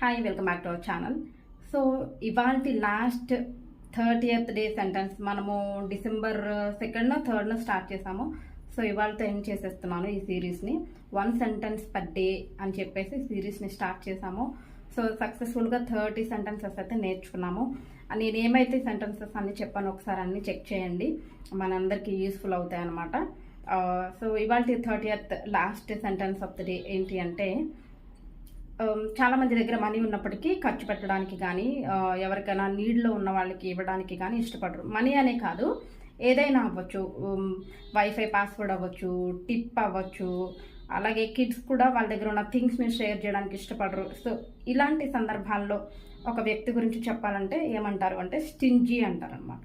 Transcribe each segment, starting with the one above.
Hi, welcome back to our channel. So ఇవాళ last 30th day sentence మనము December 2nd 3rd start చేసాము. So ఇవాళతో end చేసేస్తున్నాను ఈ సిరీస్ని. 1 sentence per day అని చెప్పేసి సిరీస్ని స్టార్ట్ చేసాము. సో సక్సెస్ఫుల్గా 30 సెంటెన్సెస్ అయితే నేర్చుకున్నాము. నేను ఏమైతే సెంటెన్సెస్ అన్ని చెప్పాను ఒకసారి అన్ని చెక్ చేయండి, మనందరికీ యూస్ఫుల్ అవుతాయి అన్నమాట. సో ఇవాళ 30th last sentence of the day ఏంటి అంటే, చాలా మంది దగ్గర మనీ ఉన్నప్పటికీ ఖర్చు పెట్టడానికి కానీ ఎవరికైనా నీడ్లో ఉన్న వాళ్ళకి ఇవ్వడానికి కానీ ఇష్టపడరు. మనీ అనే కాదు, ఏదైనా అవ్వచ్చు, వైఫై పాస్వర్డ్ అవ్వచ్చు, టిప్ అవ్వచ్చు, అలాగే కిడ్స్ కూడా వాళ్ళ దగ్గర ఉన్న థింగ్స్ని షేర్ చేయడానికి ఇష్టపడరు. సో ఇలాంటి సందర్భాల్లో ఒక వ్యక్తి గురించి చెప్పాలంటే ఏమంటారు అంటే స్టింజీ అంటారు అనమాట.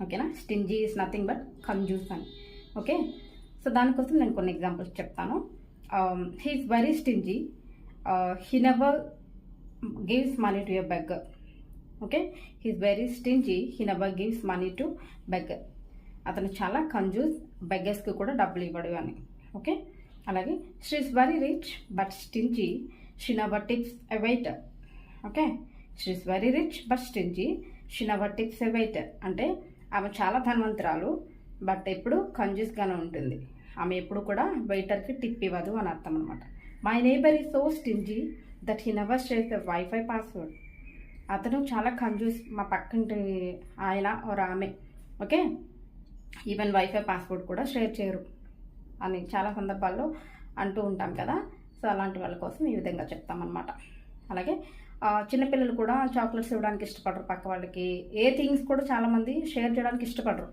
ఓకేనా, స్టింజీ ఈజ్ నథింగ్ బట్ కంజూస్ అని. ఓకే, సో దానికోసం నేను కొన్ని ఎగ్జాంపుల్స్ చెప్తాను. He is very stingy. He never gives money to a beggar. Okay, he's very stingy. He never gives money to beggar. అతను చాలా కంజూస్, బెగ్గర్స్కి కూడా డబ్బులు ఇవ్వడు అని. ఓకే, అలాగే she is very rich but stingy. She never tips a waiter. Okay, she is very rich but stingy. She never tips a waiter అంటే ఆమె చాలా ధనవంతురాలు, బట్ ఎప్పుడు కంజూస్గానే ఉంటుంది. ఆమె ఎప్పుడు కూడా వెయిటర్కి టిప్ ఇవ్వదు అని అర్థం అనమాట. My neighbour is so stingy that he never shares the wifi password. అతను చాలా కంజూస్, మా పక్కింటి ఆయన ఆర్ ఆమె. ఓకే, ఈవెన్ వైఫై పాస్వర్డ్ కూడా షేర్ చేయరు అని చాలా సందర్భాల్లో అంటూ ఉంటాం కదా. సో అలాంటి వాళ్ళ కోసం ఈ విధంగా చెప్తామన్నమాట. అలాగే చిన్నపిల్లలు కూడా చాక్లెట్స్ ఇవ్వడానికి ఇష్టపడరు పక్క వాళ్ళకి. ఏ థింగ్స్ కూడా చాలామంది షేర్ చేయడానికి ఇష్టపడరు.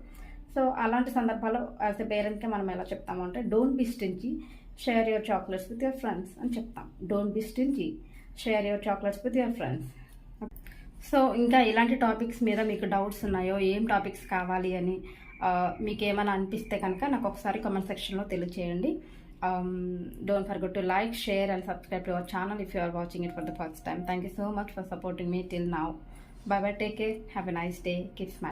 సో అలాంటి సందర్భాల్లో యాజ్ ఎ పేరెంట్కి మనం ఎలా చెప్తాము అంటే, don't be stingy, share your chocolates with your friends అని చెప్తాం. Don't be stingy, share your chocolates with your friends. So ఇంకా ఇలాంటి టాపిక్స్ మీద మీకు డౌట్స్ ఉన్నాయో, ఏం టాపిక్స్ కావాలి అని మీకు ఏమైనా అనిపిస్తే కనుక నాకు ఒకసారి కామెంట్ సెక్షన్లో తెలియచేయండి. Don't forget to like, share and subscribe to our channel if you are watching it for the first time. Thank you so much for supporting me till now. Bye bye, take care, have a nice day, keep smiling.